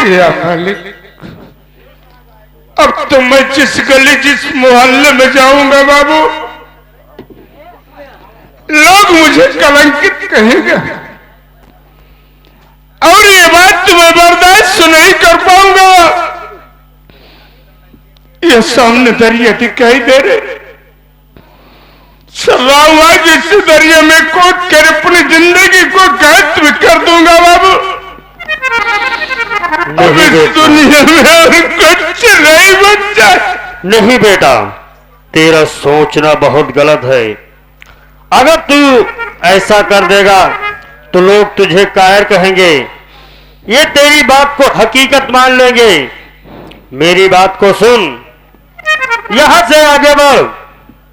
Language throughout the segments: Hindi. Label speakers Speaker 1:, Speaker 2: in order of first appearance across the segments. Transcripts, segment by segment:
Speaker 1: या मालिक, अब तो मैं जिस गली जिस मोहल्ले में जाऊंगा बाबू, लोग मुझे कलंकित कहेंगे और ये बात तुम्हें बर्दाश्त नहीं कर पाऊंगा। ये सामने दरिया दिखाई दे रहे, सजा हुआ जिस दरिया में कूद कर अपनी जिंदगी को कैद में कर दूंगा बाबू। अब इस दुनिया में और कुछ नहीं बचा।
Speaker 2: नहीं बेटा, तेरा सोचना बहुत गलत है। अगर तू ऐसा कर देगा तो लोग तुझे कायर कहेंगे, ये तेरी बात को हकीकत मान लेंगे। मेरी बात को सुन, यहां से आगे बढ़,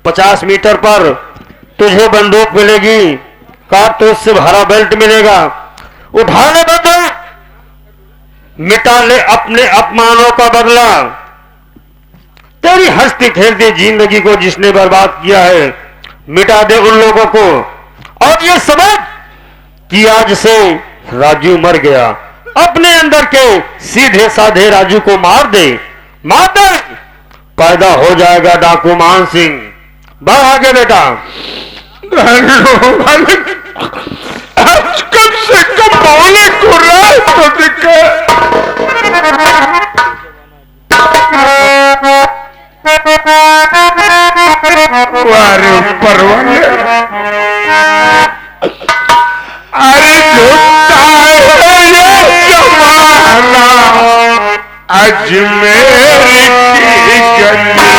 Speaker 2: 50 मीटर पर तुझे बंदूक मिलेगी, कारतूस से भरा बेल्ट मिलेगा। उठाने बंदूक, मिटा ले अपने अपमानों का बदला। तेरी हंसती खेलती जिंदगी को जिसने बर्बाद किया है, मिटा दे उन लोगों को और ये समझ कि आज से राजू मर गया। अपने अंदर के सीधे साधे राजू को मार दे, मार दे, पैदा हो जाएगा डाकू मान सिंह। बढ़ आगे बेटा।
Speaker 1: आज कम से कम बोले को राय तो दिखे। वारे ऊपर वाले, अरे झूठा है ये जमाना, अजमेर की गली।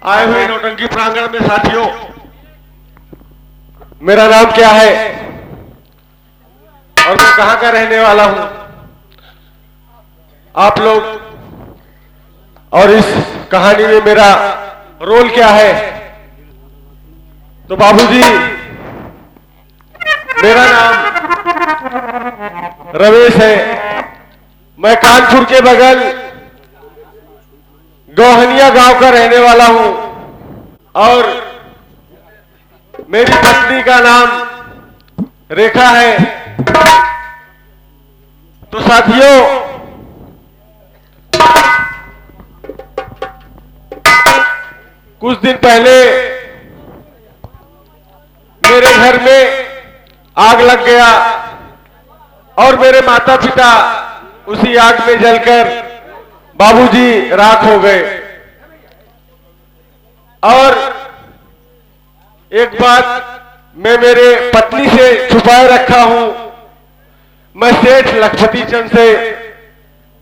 Speaker 3: आए हुए नौटंकी प्रांगण में साथियों, मेरा नाम क्या है और मैं कहां का रहने वाला हूं, आप लोग, और इस कहानी में मेरा रोल क्या है। तो बाबूजी, मेरा नाम रमेश है। मैं कानपुर के बगल गौहनिया गांव का रहने वाला हूं और मेरी पत्नी का नाम रेखा है। तो साथियों, कुछ दिन पहले मेरे घर में आग लग गया और मेरे माता पिता उसी आग में जलकर बाबूजी राख हो गए। और एक बात मैं मेरे पत्नी से छुपाए रखा हूं, मैं सेठ लखपति चंद से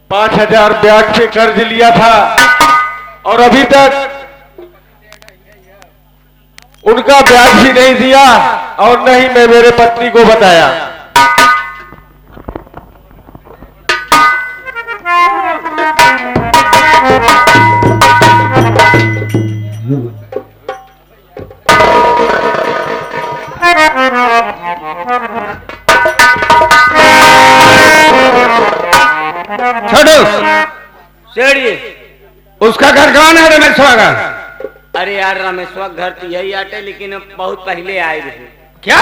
Speaker 3: 5000 ब्याज पे कर्ज लिया था और अभी तक उनका ब्याज भी नहीं दिया और न ही मैं मेरे पत्नी को बताया।
Speaker 1: छोड़ो
Speaker 4: सेठी,
Speaker 1: उसका घर कौन है रमेश्वर का?
Speaker 4: अरे यार रमेश्वर घर तो यही आटे, लेकिन बहुत पहले आए रहे।
Speaker 1: क्या?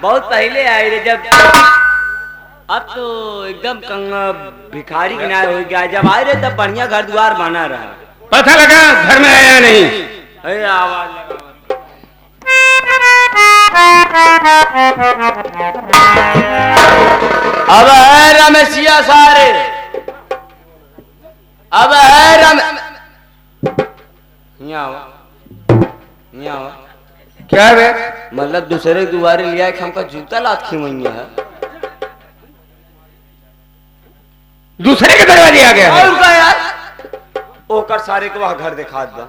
Speaker 4: बहुत पहले आए रहे जब, अब तो एकदम भिखारी किनारे हो गया। जब आए रहे तब बढ़िया घर द्वार बना रहा।
Speaker 1: पता लगा घर में आया नहीं?
Speaker 4: अरे आवाज लगा। जा सारे। अब है रम यहाँ
Speaker 3: क्या रे?
Speaker 4: मतलब दूसरे दुआरे लिया कि हमका जूता लात खिमैया है।
Speaker 3: दूसरे के दरवाजे आ गया है।
Speaker 4: और का यार ओकर सारे के वहां घर दिखा दा।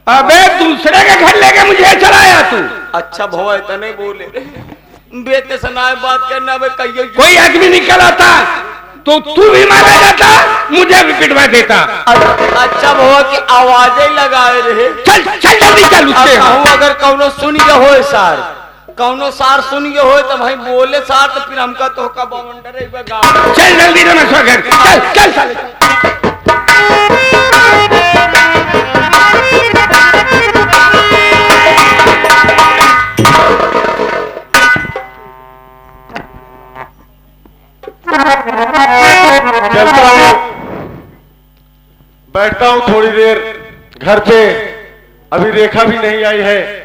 Speaker 3: अबे दूसरे के घर लेके मुझे चलाया तू।
Speaker 4: अच्छा भवा इतने बोले बेटे सुनाए बात करना में कहिए
Speaker 3: कोई आदमी निकल आता तो तू भी मारा जाता, मुझे भी पिटवा देता।
Speaker 4: अच्छा भवा की आवाजें लगाए रहे।
Speaker 3: चल चल जल्दी चल उसके।
Speaker 4: अगर कौनो सुन के होए सार, कौनो सार सुन के होए तो भाई बोले सार तो फिर हमका तो का बाउंडर एक बार गाँव।
Speaker 3: चल जल्दी रमेश घर चल चल चल। चलता हूँ, बैठता हूँ थोड़ी देर घर पे। अभी रेखा भी नहीं आई है।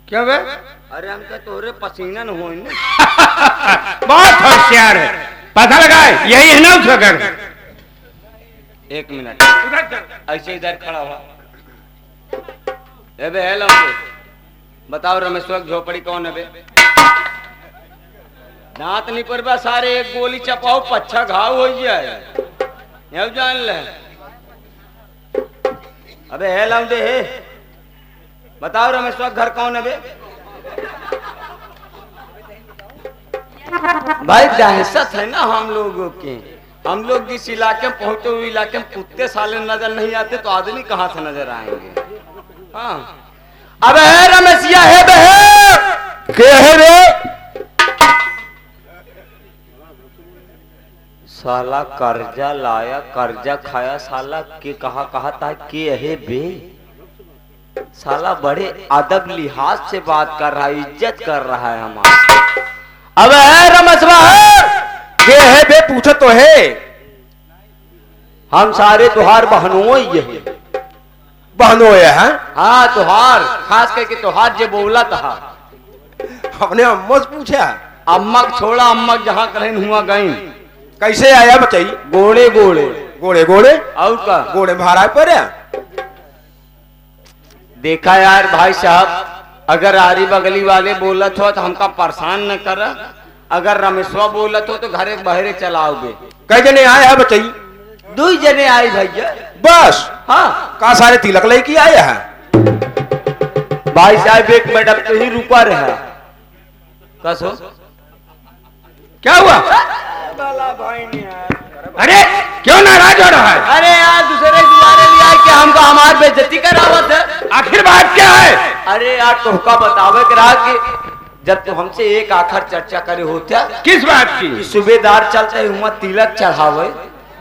Speaker 3: क्या बे?
Speaker 4: अरे हमका तोरे पसीना न हो।
Speaker 3: बहुत होशियार है, पता लगा है यही है ना उसका घर।
Speaker 4: एक मिनट ऐसे इधर खड़ा हुआ। ए बे हेलो बताओ रमेश्वर झोपड़ी कौन है बे? दांत नहीं पर सारे एक गोली चपाओ पच्छा घाव हो जाए ये जान ले। अबे हेलो दे हे बताओ रमेश्वर घर कौन है बे? भाई दहशत है ना हम लोगों की। हम लोग जिस इलाके में पहुंचे हुए इलाके में कुत्ते साले नजर नहीं आते तो आदमी कहां से नजर आएंगे? हाँ अबे है रमेशिया है बे
Speaker 3: क्या है रे?
Speaker 4: साला कर्जा लाया कर्जा खाया साला के कहा था के है बे? साला बड़े अदब लिहाज से बात कर रहा है, इज्जत कर रहा है हमारा। अब है रमसवा
Speaker 3: के है बे? पूछो तो है।
Speaker 4: हम सारे तुहार बहनों ये है।
Speaker 3: बहनों है?
Speaker 4: हाँ तुहार खास करके तुहार जे बोला था।
Speaker 3: हमने अम्मा से पूछा।
Speaker 4: अम्मक छोड़ा, अम्मक जहाँ करें हुआ गई।
Speaker 5: कैसे आया बताई?
Speaker 4: गोड़े गोड़े
Speaker 5: गोड़े गोड़े
Speaker 4: और का
Speaker 5: गोड़े महाराज पर है।
Speaker 4: देखा यार भाई साहब, अगर आरी बगली वाले बोलत हो तो हमका परेशान न कर, अगर रमेशवा बोलत हो तो घरे बहरे चलाओगे।
Speaker 5: कई जने आए है बताई?
Speaker 4: 2 जने आई भैया।
Speaker 5: बस?
Speaker 4: हाँ
Speaker 5: कहा सारे तिलक लेके आया है?
Speaker 4: भाई साहब 1 मिनट अब तो ही रुका रहा। कसो
Speaker 1: क्या हुआ? अरे क्यों नाराज हो रहा है?
Speaker 4: अरे यार दूसरे दुआरे लिया कि हमको हमार बेइज्जती करावत है।
Speaker 1: आखिर बात क्या है?
Speaker 4: अरे यार तोहका बतावे के रहा कि जब तो हमसे एक आखिर चर्चा करे होता
Speaker 1: किस बात की?
Speaker 4: कि सूबेदार चलते हुआ तिलक चढ़ावे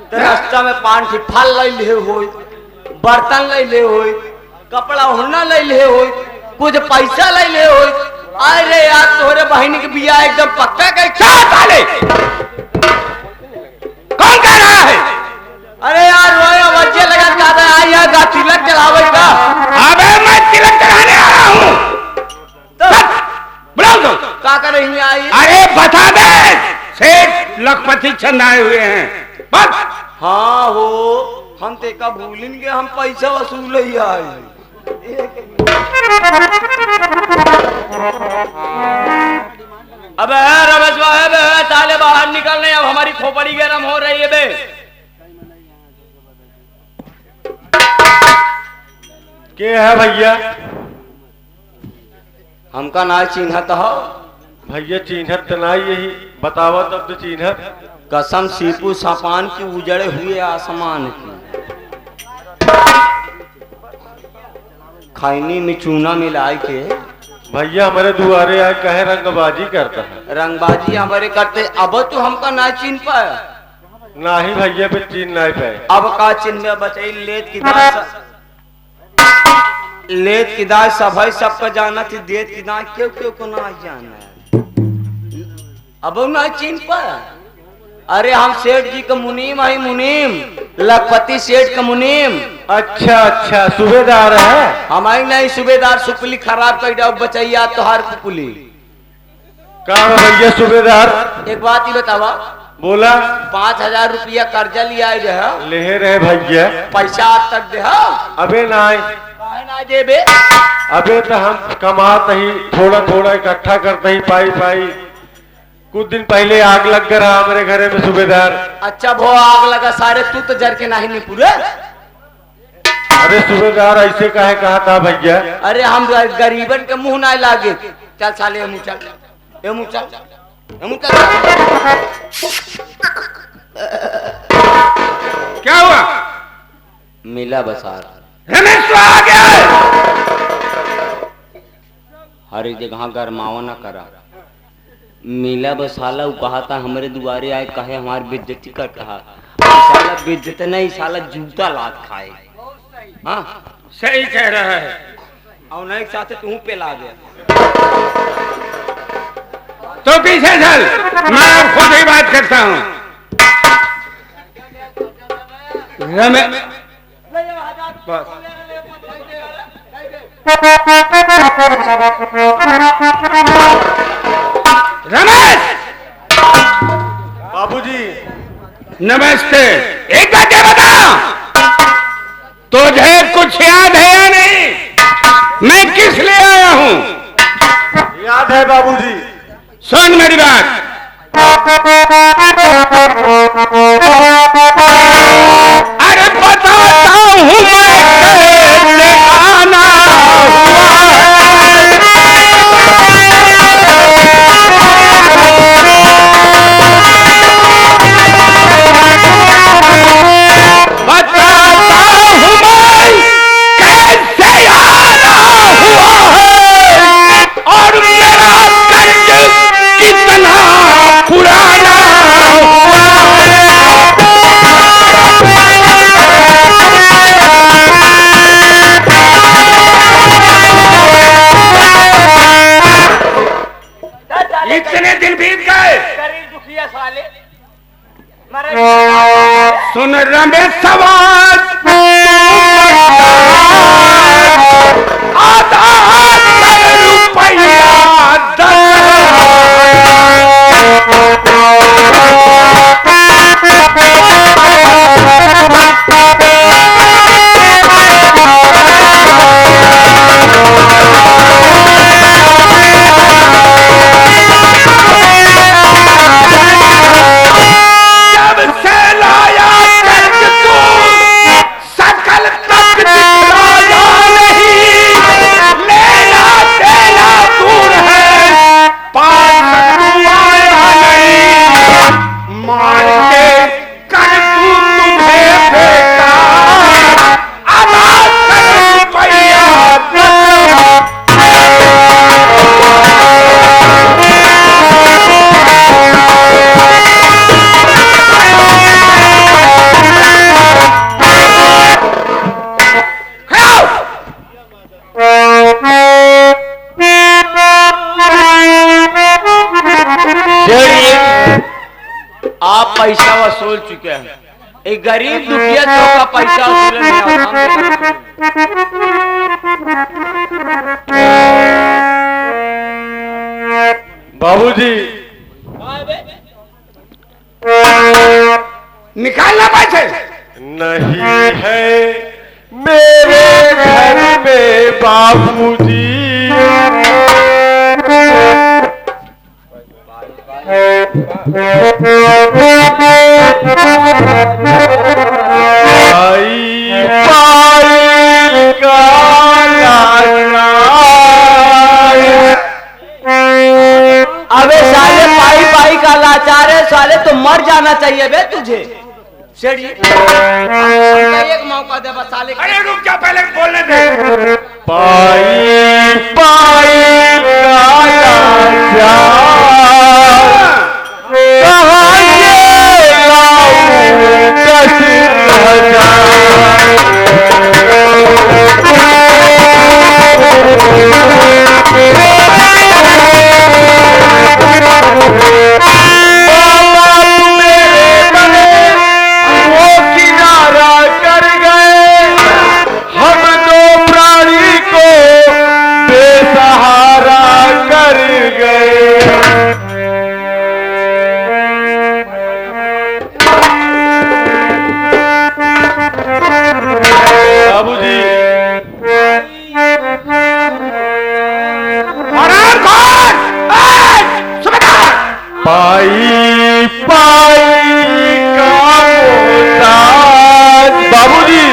Speaker 4: तो रास्ता में पान की फल ले ले हो, बर्तन ले ले हो, कपड़ा ओढ़ना ले ले हो, कुछ पैसा ले ले हो। अरे यार तोहरे बहन के बिया एकदम पक्का कर
Speaker 1: साले कौन कह रहा है?
Speaker 4: अरे यार रोए बच्चे लगा ज्यादा आई है का तिलक चढ़ावे का।
Speaker 1: अबे मैं तिलक चढ़ाने आ रहा हूँ। बुलाओ तो।
Speaker 4: का कर रही आई?
Speaker 1: अरे बता दे, सेठ लखपति चंद आए हुए हैं। बस
Speaker 4: हाँ हो, हम तेका भूलिन के हम पैसा वसूल ही आए। अबे रमेश भाई बे ताले बाहर निकलने, अब हमारी खोपड़ी गर्म हो रही है बे।
Speaker 3: क्या है भैया?
Speaker 4: हमका ना चिन्हत हो।
Speaker 3: भैया चिन्हत तो नहीं, यही बतावा तब तो चिन्हत।
Speaker 4: कसम सीपू सापान की उजड़े हुए आसमान की, खैनी में चूना मिलाई के
Speaker 3: भैया हमारे दुआरे आए कहे रंगबाजी करता है।
Speaker 4: रंगबाजी हमारे करते। अब तो हमका ना चिन्ह पाया।
Speaker 3: ना ही भैया पे चिन्ह नहीं पाए।
Speaker 4: अब का चिन्ह बचाई लेत की दाय सब है, सबका जाना थी। देत की दाय क्यों क्यों को ना जाना अब ना चिन्ह पाया। अरे हम सेठ जी का मुनीम है, मुनीम लखपति सेठ का मुनीम।
Speaker 3: अच्छा अच्छा सूबेदार है?
Speaker 4: हमारी नहीं सूबेदार, सुपली खराब कर जाओ बचैया तोहार पुपली।
Speaker 3: कहाँ है भैया सूबेदार?
Speaker 4: एक बात ही बतावा,
Speaker 3: बोला
Speaker 4: 5000 रुपया कर्जा लिया रहे,
Speaker 3: ले रहे भैया।
Speaker 4: पैसा आज तक दे।
Speaker 3: अबे नहीं,
Speaker 4: ना देबे।
Speaker 3: अबे तो हम कमाते ही थोड़ा थोड़ा इकट्ठा करते ही पाई पाई। कुछ दिन पहले आग लग कर रहा मेरे घरे में सूबेदार।
Speaker 4: अच्छा वो आग लगा सारे, तू तो जर के नहीं पूरे।
Speaker 3: अरे सूबेदार ऐसे काहे कहा था भैया?
Speaker 4: अरे हम गरीबन के मुंह ना लागे। चल साले मुंह चल, ये मुंह चल, ये मुंह चल।
Speaker 1: क्या हुआ?
Speaker 4: मिला बसार
Speaker 1: रमेश तो आ गया है।
Speaker 4: हर एक जगह गरमावा ना करा। मिला बसाला कहा था हमारे दुआरे आए कहे हमारी बेइज्जती कर कहा। साला बेइज्जत नहीं, साला जूता लात खाए। हाँ
Speaker 1: सही कह रहा है।
Speaker 4: और नहीं साथ तू पे ला गया
Speaker 1: तो पीछे चल, मैं अब खुद ही बात करता हूँ। रमेश रमेश
Speaker 3: बाबूजी
Speaker 1: नमस्ते। एक बात ये बता, तुझे कुछ याद है या नहीं? मैं किस लिए आया हूँ?
Speaker 3: याद है बाबूजी।
Speaker 1: सुन मेरी बात। अरे बताता हूँ मैं कैसे आना हुआ।
Speaker 4: एक गरीब दुखिया तो का पैसा वसूल नहीं होता।
Speaker 3: बाबूजी
Speaker 1: निकालना पैसे
Speaker 3: नहीं है मेरे घर में बाबूजी। पाई पाई का लाचार।
Speaker 4: अबे साले पाई पाई का लाचार है साले, तो मर जाना चाहिए बे तुझे। सेठ जी एक मौका दे बस साले।
Speaker 1: अरे रुक जा, पहले बोलने दे।
Speaker 3: पाई पाई का लाचार कहाँ से लाऊं 10,000। पाई पाई का मोहताज बाबूजी।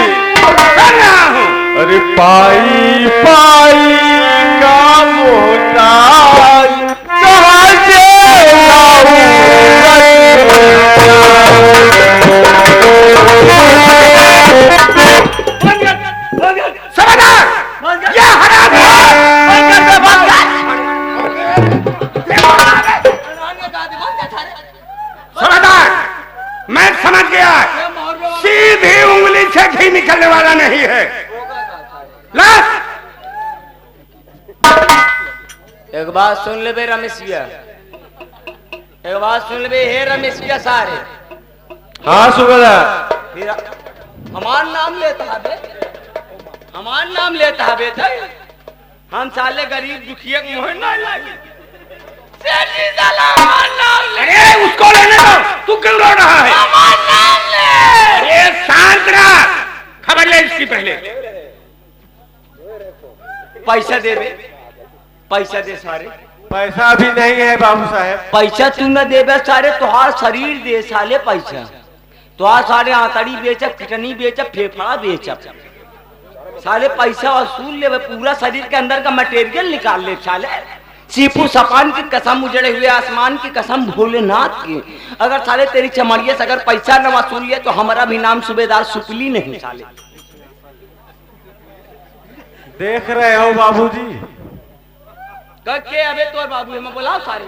Speaker 3: अरे पाई पाई का मोहताज कहाँ से लाऊं?
Speaker 1: ये हराम समझदार, मैं समझ गया, सीधी उंगली से घी निकलने वाला नहीं है। लाश
Speaker 4: एक बात सुन ले बे रमेश भैया, एक बात सुन ले बे हे रमेश भैया सारे।
Speaker 3: हाँ सुगला
Speaker 4: फिर हमार नाम लेता है बे, हमार नाम लेता है बेटा। हम साले गरीब दुखिया मोह ना लागे।
Speaker 1: अरे उसको लेने दो, तू क्यों रो रहा है? अरे शांत रह, खबर ले इसकी पहले।
Speaker 4: पैसा दे बे, पैसा दे सारे।
Speaker 3: पैसा अभी नहीं है बाबू साहब।
Speaker 4: पैसा तू न दे बे सारे, तुहार शरीर दे साले पैसा। तुहार सारे आंतड़ी बेच, किडनी बेच, फेफड़ा बेच, साले पैसा वसूल ले, पूरा शरीर के अंदर का मटेरियल निकाल ले साले। सीपू सपान की कसम, उजड़े हुए आसमान की कसम, भोलेनाथ की, अगर साले तेरी चमड़िया से अगर पैसा न वसूल लिया तो हमारा भी नाम सूबेदार सुपली नहीं साले।
Speaker 3: देख रहे हो बाबूजी?
Speaker 4: के अबे तोर बाबू है, मैं बोला सारे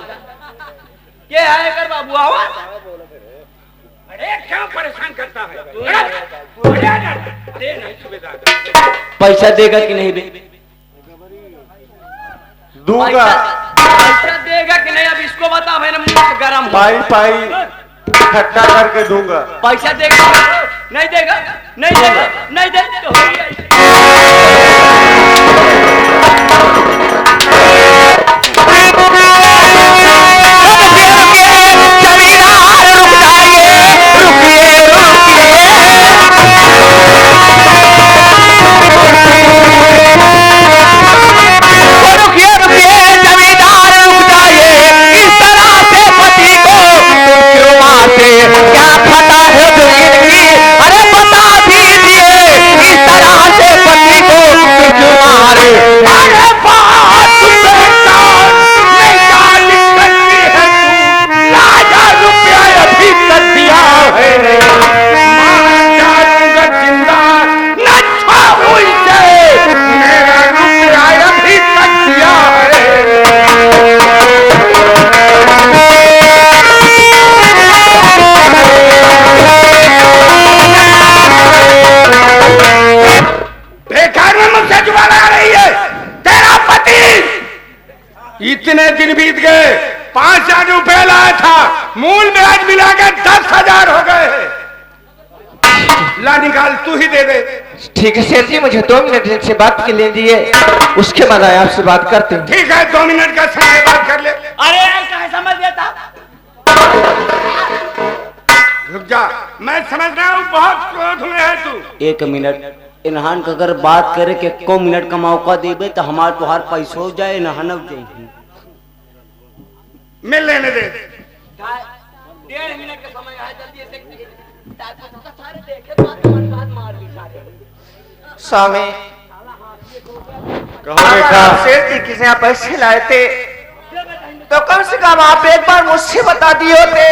Speaker 4: के है कर बाबू आवाज।
Speaker 1: अरे क्यों परेशान करता है? दे नहीं सूबेदार।
Speaker 4: पैसा देगा कि नहीं बे?
Speaker 3: दूंगा।
Speaker 4: पैसा देगा कि नहीं अब इसको बता, मैंने मुंह गरम हो।
Speaker 3: पाई पाई इकट्ठा करके दूंगा।
Speaker 4: पैसा देगा नहीं देगा? नहीं देगा, नहीं देगा तो हो गया।
Speaker 6: क्या पता है जिंदगी, अरे बता दीजिए इस तरह से पति को तुझ मारे। अरे बात नहीं जानी करती है तू, लाजा रुपया अभी कर दिया है,
Speaker 1: जिंदा न छाओ इसे, मेरा रुपया अभी कर दिया है। बेकार में मुझसे जुबान लगा रही है। तेरा पति इतने दिन बीत गए, 5,000 रुपए लाया था, मूल ब्याज मिलाकर 10,000 हो गए हैं। ला निकाल, तू ही दे दे।
Speaker 6: ठीक है सेठ जी, मुझे 2 मिनट से बात के लिए दिए, उसके बाद आए आपसे बात करते हैं।
Speaker 1: ठीक है, 2 मिनट का समय बात कर ले।
Speaker 4: अरे ऐसा है, समझ लेता।
Speaker 1: रुक जा, मैं समझ रहा हूँ बहुत क्रोध में है तू।
Speaker 4: 1 मिनट इन्हान का अगर बात करे कि 1 मिनट का मौका देबे तो हमार तुहार पैसो हो जाए, इन्हान हो जाए।
Speaker 1: मिल लेने दे।
Speaker 4: 1.5 मिनट का समय है, जल्दी से सारे देखे बात मार ली सारे।
Speaker 6: स्वामी
Speaker 3: कहो रेखा,
Speaker 6: सेठ जी किसी यहाँ पैसे लाए थे तो कम से कम आप एक बार मुझसे बता दिए होते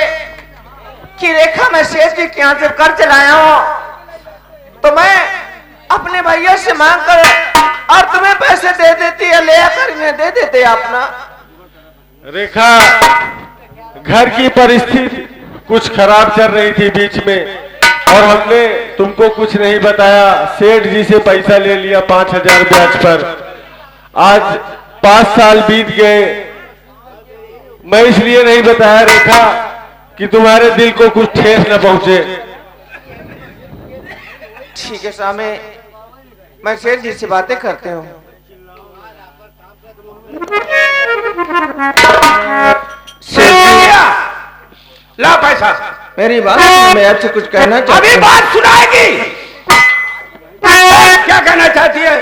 Speaker 6: कि रेखा मैं सेठ जी के यहाँ से कर्ज लाया हूँ, तो मैं अपने भैया से मांग कर और तुम्हें पैसे दे देती या ले आकर इन्हें दे देते अपना।
Speaker 3: रेखा, घर की परिस्थिति कुछ खराब चल रही थी बीच में और हमने तुमको कुछ नहीं बताया। सेठ जी से पैसा ले लिया 5000 ब्याज पर। आज 5 साल बीत गए। मैं इसलिए नहीं बताया रेखा कि तुम्हारे दिल को कुछ ठेस न पहुंचे।
Speaker 6: ठीक है स्वामी, मैं सेठ जी से बातें करते हूँ। सेठ जी,
Speaker 1: ला पैसा।
Speaker 6: मेरी बात सुनो, मैं आपसे कुछ कहना चाहती
Speaker 1: अभी
Speaker 6: हूँ।
Speaker 1: बात सुनाएगी। क्या कहना चाहती है?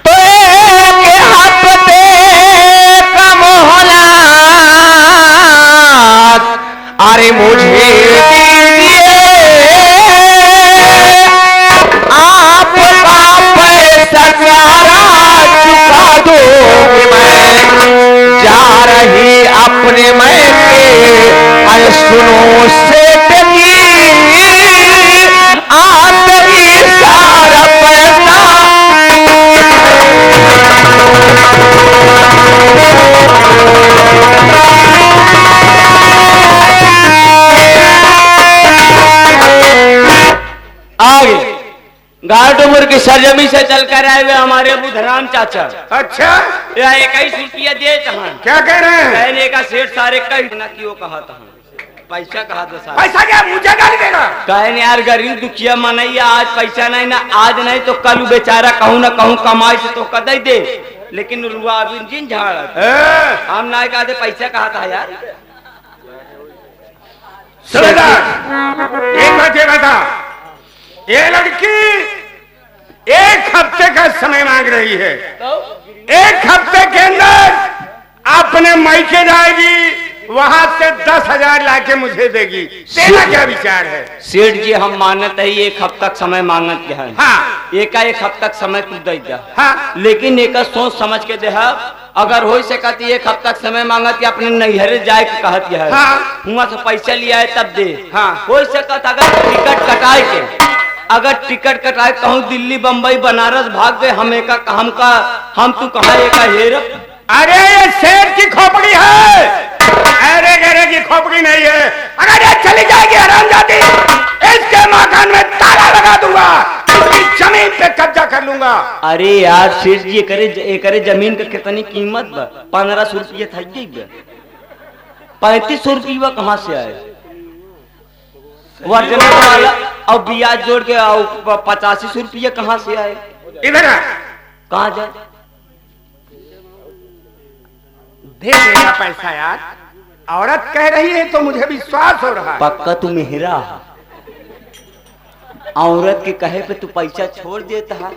Speaker 6: तो के हफ्ते का मोहल्ला, अरे मुझे दीजिए आपका पैसा सारा चुका दो, मैं जा रही अपने मैं के। अरे सुनो सेठ जी, आप ही सारा पैसा
Speaker 4: आगे गाड़ डूमर की सरजमी से चलकर आए हुए हमारे बुधराम चाचा।
Speaker 1: अच्छा,
Speaker 4: या 21 रुपया दे चाह
Speaker 1: क्या कह रहे हैं?
Speaker 4: कहने का सेठ सारे कई ना क्यों कहा था, पैसा कहा था सारे।
Speaker 1: पैसा क्या मुझे गाली देगा?
Speaker 4: कहने यार गरीब दुखिया मनैया, आज पैसा नहीं ना, आज नहीं तो कल वो बेचारा कहूँ ना कहूँ कमाई से तो कदई दे, लेकिन रुआ अभी जिन झाड़ हम ना कहते पैसा कहा था यार।
Speaker 1: सुबेदार, एक बात ये बता, ये लड़की 1 हफ्ते का समय मांग रही है। 1 हफ्ते के अंदर अपने मायके जाएगी, वहां से 10,000 लाके मुझे देगी। तेरा क्या विचार है?
Speaker 4: सेठ जी हम मानत है 1 हफ्ता तक समय मांगत है।
Speaker 1: हाँ,
Speaker 4: 1 हफ्ता तक समय तू दे दा।
Speaker 1: हाँ,
Speaker 4: लेकिन एक सोच समझ के दे, अगर हो सकत 1 हफ्ता तक समय मांगत या अपने नैहरे जाए के कहत है,
Speaker 1: हाँ,
Speaker 4: वहां से पैसा लिया है तब दे।
Speaker 1: हाँ,
Speaker 4: हो सकत अगर टिकट कटाए के, अगर टिकट कटाए कहूँ दिल्ली बम्बई बनारस भाग गए, हम तू कहा एक हेर।
Speaker 1: अरे ये शेर की खोपड़ी है, अरे गरे की खोपड़ी नहीं है। अगर ये चली जाएगी हरामजादी, इसके मकान में ताला लगा दूंगा, इसकी जमीन पे कब्जा कर लूंगा।
Speaker 4: अरे यार सेठ जी एकरे जमीन का कितनी कीमत बा? 1500 रुपया था, 3500 रुपया कहाँ से आए? वर्जन वाला और ब्याज जोड़ के 8500 रुपया कहाँ से आए?
Speaker 1: इधर आ,
Speaker 4: कहाँ जाए?
Speaker 1: दे देगा पैसा यार। औरत कह रही है तो मुझे विश्वास हो रहा है।
Speaker 4: पक्का तू मेहरा है। औरत के कहे पे तू पैसा छोड़ देता है।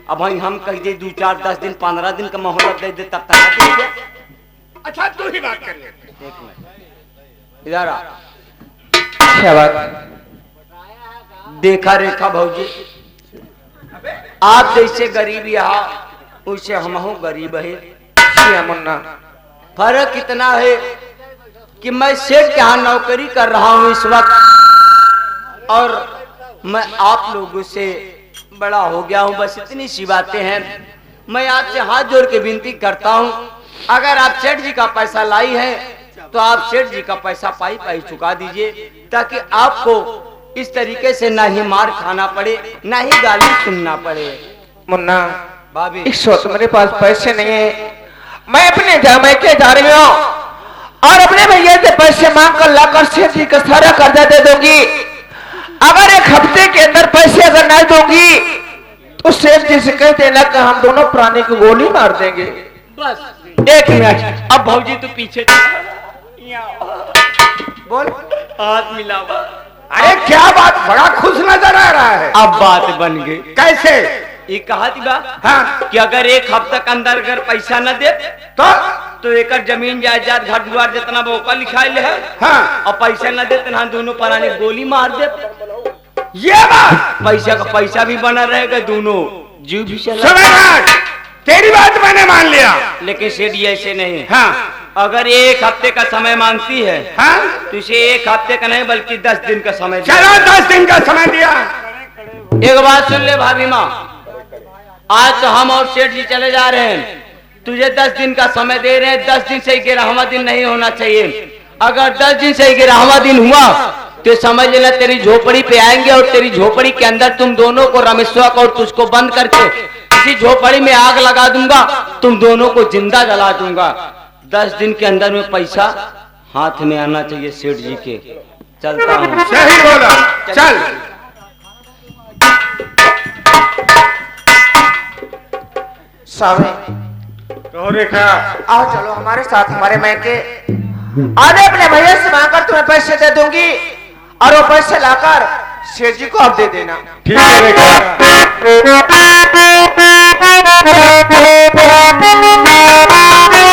Speaker 4: अब भाई हम कह दे 2, 4, 10 दिन 15 दिन का मोहलत दे दे तब तक दे दे।
Speaker 1: अच्छा तू ही बात कर ले।
Speaker 4: इधर आ।
Speaker 6: क्या बात?
Speaker 4: देखा रेखा भौजी, आप जैसे गरीब यहाँ वैसे हम हो गरीब है।
Speaker 6: मुन्ना,
Speaker 4: फर्क इतना है कि मैं सेठ के यहाँ नौकरी कर रहा हूँ इस वक्त, और मैं आप लोगों से बड़ा हो गया हूँ। बस इतनी सी बातें हैं। मैं आपसे हाथ जोड़ के विनती करता हूँ, अगर आप सेठ जी का पैसा लाई है तो आप सेठ जी का पैसा पाई चुका दीजिए, ताकि आपको इस तरीके से ना ही मार खाना पड़े ना ही गाली सुनना पड़े।
Speaker 6: मुन्ना
Speaker 4: भाभी
Speaker 6: इस वक्त मेरे पास पैसे नहीं है, मैं अपने जामे के जा रही हूँ और अपने भैया से पैसे मांग कर लाकर सेठ जी का सारा कर्जा दे दूंगी। अगर 1 हफ्ते के अंदर पैसे अगर नहीं दूंगी तो सेठ जी से कह देना कि हम दोनों प्राणी को गोली मार देंगे।
Speaker 1: बस
Speaker 6: 1 मिनट।
Speaker 1: अब भौजी तू पीछे
Speaker 6: बोल।
Speaker 1: हाथ मिलावा।
Speaker 5: अरे क्या बात, बड़ा खुश नजर आ रहा है।
Speaker 1: अब बात बन गई।
Speaker 5: कैसे?
Speaker 1: ये कहा थी बा
Speaker 5: हाँ
Speaker 1: कि अगर 1 हफ्ते के अंदर अगर पैसा न दे तो एक जमीन जायदाद घर द्वार जितना मौका लिखाइल है।
Speaker 5: हाँ
Speaker 1: और पैसा न दे तो दोनों प्राणी गोली मार दे।
Speaker 5: ये बात
Speaker 1: पैसा का पैसा भी बना रहेगा, दोनों जीव भी चला।
Speaker 5: सुबह तेरी बात मैंने मान लिया।
Speaker 1: लेकिन सेठ ये ऐसे नहीं।
Speaker 5: हाँ
Speaker 1: अगर 1 हफ्ते का समय मांगती है
Speaker 5: हाँ
Speaker 1: तो इसे 1 हफ्ते का नहीं बल्कि 10 दिन का समय दे।
Speaker 5: चलो 10 दिन का समय दिया।
Speaker 1: एक बात सुन ले भाभी माँ, आज तो हम और सेठ जी चले जा रहे हैं, तुझे 10 दिन का समय दे रहे हैं। 10 दिन से 11वां दिन नहीं होना चाहिए। अगर 10 दिन से 11वां दिन हुआ तो समझ लेना तेरी झोपड़ी पे आएंगे और तेरी झोपड़ी के अंदर तुम दोनों को रमेश्वर को और तुझको बंद करके किसी झोपड़ी में आग लगा दूंगा, तुम दोनों को जिंदा जला दूंगा। 10 दिन के अंदर में पैसा हाथ में आना चाहिए सेठ जी के। चलता हूँ।
Speaker 5: सही बोला, चल।
Speaker 6: सावे
Speaker 3: कहो रेखा,
Speaker 6: आओ चलो हमारे साथ हमारे मैके। आधे अपने भैया से मांगकर तुम्हें पैसे दे दूंगी और वो पैसे लाकर सेठ जी को अब दे देना।
Speaker 3: ठीक है रेखा।